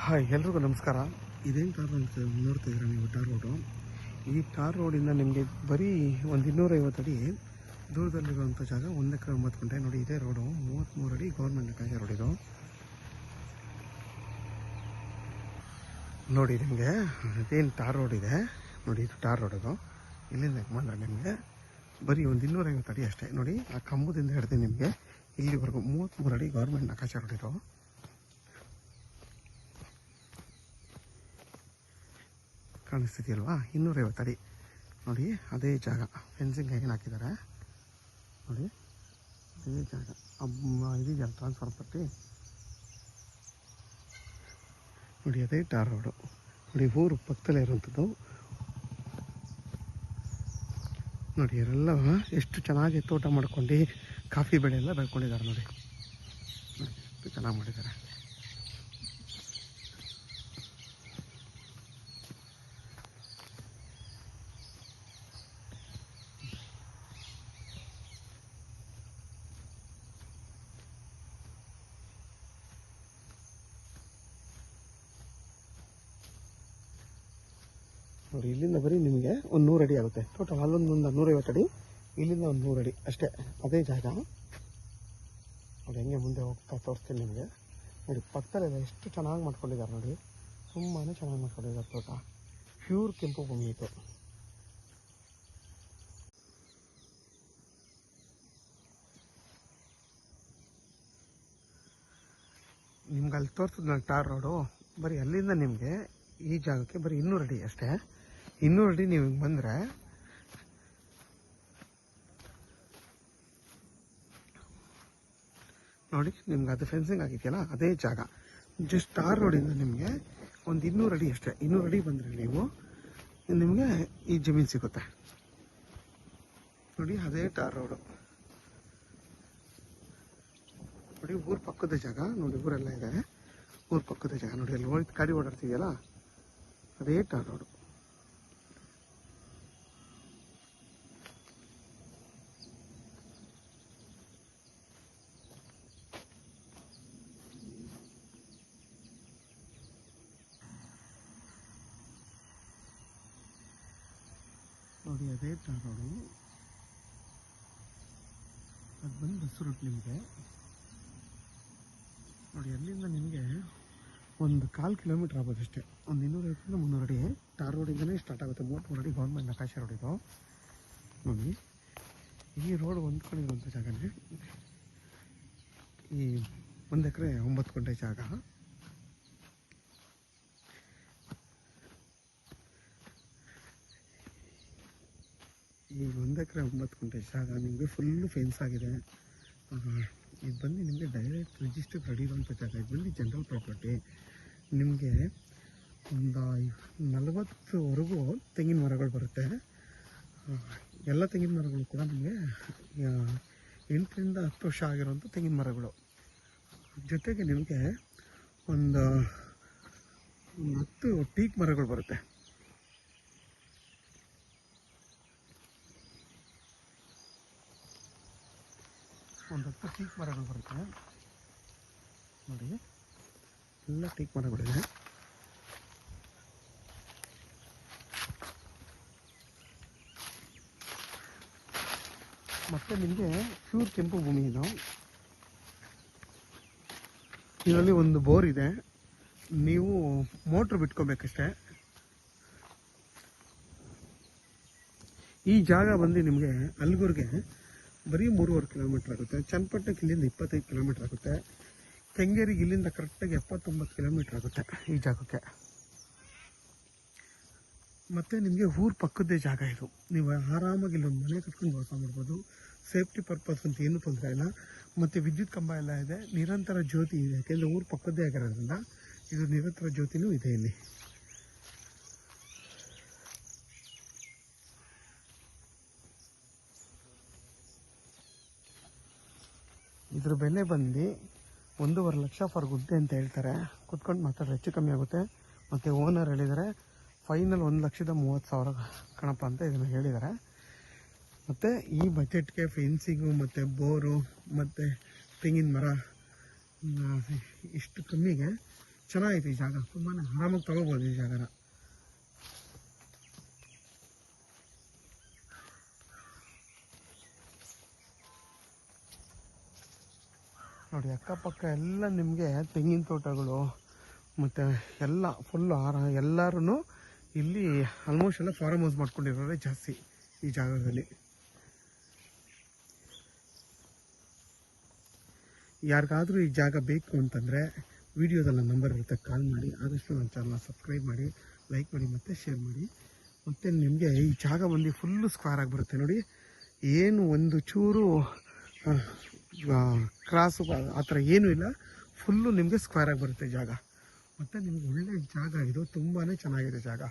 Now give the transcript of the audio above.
Hi, ಎಲ್ರಿಗೂ ನಮಸ್ಕಾರ. ಇದೇನು ಟಾರ್ ರೋಡ್ ಅಂತ ನೋಡ್ತಿದ್ದೀರಾ ನೀವು? Tar road. ಈ ಟಾರ್ ರೋಡಿಂದ ನಿಮಗೆ ಬರೀ ಒಂದು 250 ಅಡಿ ದೂರದಲ್ಲಿರುವಂಥ ಜಾಗ 1 ಎಕರೆ 9 ಗುಂಟೆ. ನೋಡಿ, ಇದೇ ರೋಡು 33 ಅಡಿ ಗೌರ್ಮೆಂಟ್ ಕಾಯ್ದೆ ರೋಡ್ ಇದು. ನೋಡಿ, ನಿಮಗೆ ಇದೇನು ಟಾರ್ ರೋಡ್ ಇದೆ ನೋಡಿ, ಇದು ಟಾರ್ ರೋಡ್. ಇದು ಇಲ್ಲಿಂದ ಬಂದರೆ ನಿಮಗೆ ಬರೀ ಒಂದು 250 ಅಡಿ ಅಷ್ಟೇ. ನೋಡಿ, ಆ ಕಂಬದಿಂದ ಹಿಡಿದು ನಿಮಗೆ ಇಲ್ಲಿವರೆಗೂ 33 ಅಡಿ ಗೌರ್ಮೆಂಟ್ ನಕಾಶೆ ರೋಡ್ ಇದು. ಕಾಣಿಸ್ತಿದೆಯಲ್ವಾ? 250 ಅಡಿ. ನೋಡಿ, ಅದೇ ಜಾಗ ಫೆನ್ಸಿಂಗ್ ಏನು ಹಾಕಿದ್ದಾರೆ ನೋಡಿ, ಅದೇ ಜಾಗ. ಇದೆಯಲ್ಲ ಟ್ರಾನ್ಸ್ಫರ್ ಪಟ್ಟಿ ನೋಡಿ, ಅದೇ ಟಾರ್ ರೋಡು. ನೋಡಿ, ಊರು ಪಕ್ಕದಲ್ಲೇ ಇರುವಂಥದ್ದು. ನೋಡಿ, ಇವರೆಲ್ಲ ಎಷ್ಟು ಚೆನ್ನಾಗಿ ತೋಟ ಮಾಡ್ಕೊಂಡು ಕಾಫಿ ಬೆಳೆ ಎಲ್ಲ ಬೆಳ್ಕೊಂಡಿದ್ದಾರೆ. ನೋಡಿ, ಎಷ್ಟು ಚೆನ್ನಾಗಿ ಮಾಡಿದ್ದಾರೆ. ನೋಡಿ, ಇಲ್ಲಿಂದ ಬರೀ ನಿಮಗೆ ಒಂದು 100 ಅಡಿ ಆಗುತ್ತೆ ಟೋಟಲ್. ಅಲ್ಲೊಂದು 150 ಅಡಿ, ಇಲ್ಲಿಂದ ಒಂದು 100 ಅಡಿ ಅಷ್ಟೇ. ಅದೇ ಜಾಗ. ನೋಡಿ, ಹೆಂಗೆ ಮುಂದೆ ಹೋಗ್ತಾ ತೋರಿಸ್ತೀನಿ ನಿಮಗೆ. ನೋಡಿ, ಪಕ್ಕದಲ್ಲೆಲ್ಲ ಎಷ್ಟು ಚೆನ್ನಾಗಿ ಮಾಡ್ಕೊಂಡಿದ್ದಾರೆ ನೋಡಿ, ತುಂಬಾ ಚೆನ್ನಾಗಿ ಮಾಡ್ಕೊಂಡಿದ್ದಾರೆ ತೋಟ. ಪ್ಯೂರ್ ಕೆಂಪು ಭೂಮಿ ಇದು. ನಿಮ್ಗೆ ಅಲ್ಲಿ ತೋರಿಸಿದ್ ನಾನು ಟಾರ್ ರೋಡು, ಬರೀ ಅಲ್ಲಿಂದ ನಿಮಗೆ ಈ ಜಾಗಕ್ಕೆ ಬರೀ 200 ಅಡಿ ಅಷ್ಟೇ. 200 ಅಡಿ ನೀವು ಹಿಂಗೆ ಬಂದರೆ ನೋಡಿ, ನಿಮ್ಗೆ ಅದು ಫೆನ್ಸಿಂಗ್ ಆಗಿದೆಯಲ್ಲ ಅದೇ ಜಾಗ. ಜಸ್ಟ್ ಟಾರ್ ರೋಡಿಂದ ನಿಮಗೆ ಒಂದು 200 ಅಡಿ ಅಷ್ಟೇ. 200 ಅಡಿ ಬಂದರೆ ನೀವು ನಿಮಗೆ ಈ ಜಮೀನು ಸಿಗುತ್ತೆ. ನೋಡಿ, ಅದೇ ಟಾರ್ ರೋಡು. ನೋಡಿ, ಊರ ಪಕ್ಕದ ಜಾಗ. ನೋಡಿ, ಊರೆಲ್ಲ ಇದೆ, ಊರ ಪಕ್ಕದ ಜಾಗ. ನೋಡಿ, ಅಲ್ಲಿ ಹೋಗಿ ಗಾಡಿ ಓಡಾಡ್ತಿದೆಯಲ್ಲ ಅದೇ ಟಾರ್ ರೋಡು. ನೋಡಿ, ಅದೇ ಟಾರ್ ರೋಡು. ಅದು ಬಂದು ಬಸ್ ರೂಟ್ ನಿಮಗೆ. ನೋಡಿ, ಅಲ್ಲಿಂದ ನಿಮಗೆ ಒಂದು 1/4 ಕಿಲೋಮೀಟ್ರ್ ಆಗ್ಬೋದು ಅಷ್ಟೇ. ಒಂದು 250 300 ಅಡಿ ಟಾರ್ ರೋಡಿಂದಲೇ ಸ್ಟಾರ್ಟ್ ಆಗುತ್ತೆ. 33 ಅಡಿ ಗೌರ್ಮೆಂಟ್ ನಕಾಶೆ ರೋಡ್ ಇದು. ನೋಡಿ, ಈ ರೋಡ್ ಹೊಂದ್ಕೊಂಡಿರುವಂಥ ಜಾಗನೇ ಈ 1 ಎಕರೆ 9 ಗುಂಟೆ ಜಾಗ. ಈ 1 ಎಕರೆ 9 ಗುಂಟೆ ಜಾಗ ನಿಮಗೆ ಫುಲ್ಲು ಫೆನ್ಸ್ ಆಗಿದೆ. ಇದು ಬಂದು ನಿಮಗೆ ಡೈರೆಕ್ಟ್ ರಿಜಿಸ್ಟರ್ ರೆಡಿ ಇರುವಂಥ ಜಾಗ. ಇದು ಬಂದು ಜನರಲ್ ಪ್ರಾಪರ್ಟಿ. ನಿಮಗೆ ಒಂದು 40ವರೆಗೂ ತೆಂಗಿನ ಮರಗಳು ಬರುತ್ತೆ. ಎಲ್ಲ ತೆಂಗಿನ ಮರಗಳು ಕೂಡ ನಿಮಗೆ 8 ರಿಂದ 10 ವರ್ಷ ಆಗಿರುವಂಥ ತೆಂಗಿನ ಮರಗಳು. ಜೊತೆಗೆ ನಿಮಗೆ ಒಂದು 10 ಟೀಕ್ ಮರಗಳು ಬರುತ್ತೆ. ಒಂದು 10 ಟೀಕ್ ಮರಗಳು ಬರುತ್ತೆ. ನೋಡಿ, ಎಲ್ಲ ಟೀಕ್ ಮರಗಳಿದೆ. ಮತ್ತು ನಿಮಗೆ ಪ್ಯೂರ್ ಕೆಂಪು ಭೂಮಿ ಇದು. ಇದರಲ್ಲಿ ಒಂದು ಬೋರ್ ಇದೆ, ನೀವು ಮೋಟ್ರ್ ಬಿಟ್ಕೋಬೇಕಷ್ಟೆ. ಈ ಜಾಗ ಬಂದು ನಿಮಗೆ ಅಲ್ಗೂರ್ಗೆ ಬರೀ 3.5 ಕಿಲೋಮೀಟ್ರ್ ಆಗುತ್ತೆ. ಚನ್ನಪಟ್ಟಣಕ್ಕೆ ಇಲ್ಲಿಂದ 25 ಕಿಲೋಮೀಟ್ರ್ ಆಗುತ್ತೆ. ಕೆಂಗೇರಿಗೆ ಇಲ್ಲಿಂದ ಕರೆಕ್ಟಾಗಿ 79 ಕಿಲೋಮೀಟ್ರ್ ಆಗುತ್ತೆ ಈ ಜಾಗಕ್ಕೆ. ಮತ್ತು ನಿಮಗೆ ಊರ ಪಕ್ಕದ್ದೇ ಜಾಗ ಇದು. ನೀವು ಆರಾಮಾಗಿ ಇಲ್ಲೊಂದು ಮನೆ ಕಟ್ಕೊಂಡು ವಾಸ ಮಾಡ್ಬೋದು. ಸೇಫ್ಟಿ ಪರ್ಪಸ್ ಅಂತ ಏನೂ ತೊಂದರೆ ಇಲ್ಲ. ಮತ್ತು ವಿದ್ಯುತ್ ಕಂಬ ಎಲ್ಲ ಇದೆ, ನಿರಂತರ ಜ್ಯೋತಿ ಇದೆ. ಯಾಕೆಂದರೆ ಊರು ಪಕ್ಕದ್ದೇ ಆಗಿರೋದ್ರಿಂದ ಇದು ನಿರಂತರ ಜ್ಯೋತಿನೂ ಇದೆ ಇಲ್ಲಿ. ಇದ್ರ ಬೆಲೆ ಬಂದು 1.5 ಲಕ್ಷ ಫರ್ ಗುಂಟೆ ಅಂತ ಹೇಳ್ತಾರೆ. ಕುತ್ಕೊಂಡು ಮಾತಾಡಿದ್ರೆ ಹೆಚ್ಚು ಕಮ್ಮಿ ಆಗುತ್ತೆ. ಮತ್ತು ಓನರ್ ಹೇಳಿದರೆ ಫೈನಲ್ 1,30,000 ಕಣಪ್ಪ ಅಂತ ಇದನ್ನು ಹೇಳಿದ್ದಾರೆ. ಮತ್ತು ಈ ಬಜೆಟ್ಗೆ ಫೆನ್ಸಿಂಗು ಮತ್ತು ಬೋರು ಮತ್ತು ತೆಂಗಿನ ಮರ ಇಷ್ಟು ಕಮ್ಮಿಗೆ ಚೆನ್ನಾಗೈತೆ ಈ ಜಾಗ, ತುಂಬಾ ಆರಾಮಾಗಿ ತೊಗೋಬೋದು ಈ ಜಾಗನ. ನೋಡಿ ಅಕ್ಕಪಕ್ಕ ಎಲ್ಲ ನಿಮಗೆ ತೆಂಗಿನ ತೋಟಗಳು ಮತ್ತು ಎಲ್ಲ ಫುಲ್ಲು ಎಲ್ಲರೂ ಇಲ್ಲಿ ಆಲ್ಮೋಸ್ಟ್ ಎಲ್ಲ ಫಾರ್ಮ್ ಹೌಸ್ ಮಾಡ್ಕೊಂಡಿರೋರೆ ಜಾಸ್ತಿ ಈ ಜಾಗದಲ್ಲಿ. ಯಾರಿಗಾದರೂ ಈ ಜಾಗ ಬೇಕು ಅಂತಂದರೆ ವಿಡಿಯೋದಲ್ಲಿ ನಂಬರ್ ಇರುತ್ತೆ, ಕಾಲ್ ಮಾಡಿ. ಆದಷ್ಟು ನನ್ನ ಚಾನಲ್ನ ಸಬ್ಸ್ಕ್ರೈಬ್ ಮಾಡಿ, ಲೈಕ್ ಮಾಡಿ ಮತ್ತು ಶೇರ್ ಮಾಡಿ. ಮತ್ತು ನಿಮಗೆ ಈ ಜಾಗ ಬಂದು ಫುಲ್ಲು ಸ್ಕ್ವೇರ್ ಆಗಿ ಬರುತ್ತೆ ನೋಡಿ, ಏನು ಒಂದು ಚೂರು ಕ್ರಾಸು ಆ ಥರ ಏನೂ ಇಲ್ಲ, ಫುಲ್ಲು ನಿಮಗೆ ಸ್ಕ್ವೇರ್ ಆಗಿ ಬರುತ್ತೆ ಜಾಗ. ಮತ್ತು ನಿಮ್ಗೆ ಒಳ್ಳೆ ಜಾಗ ಇದು, ತುಂಬಾ ಚೆನ್ನಾಗಿದೆ ಜಾಗ.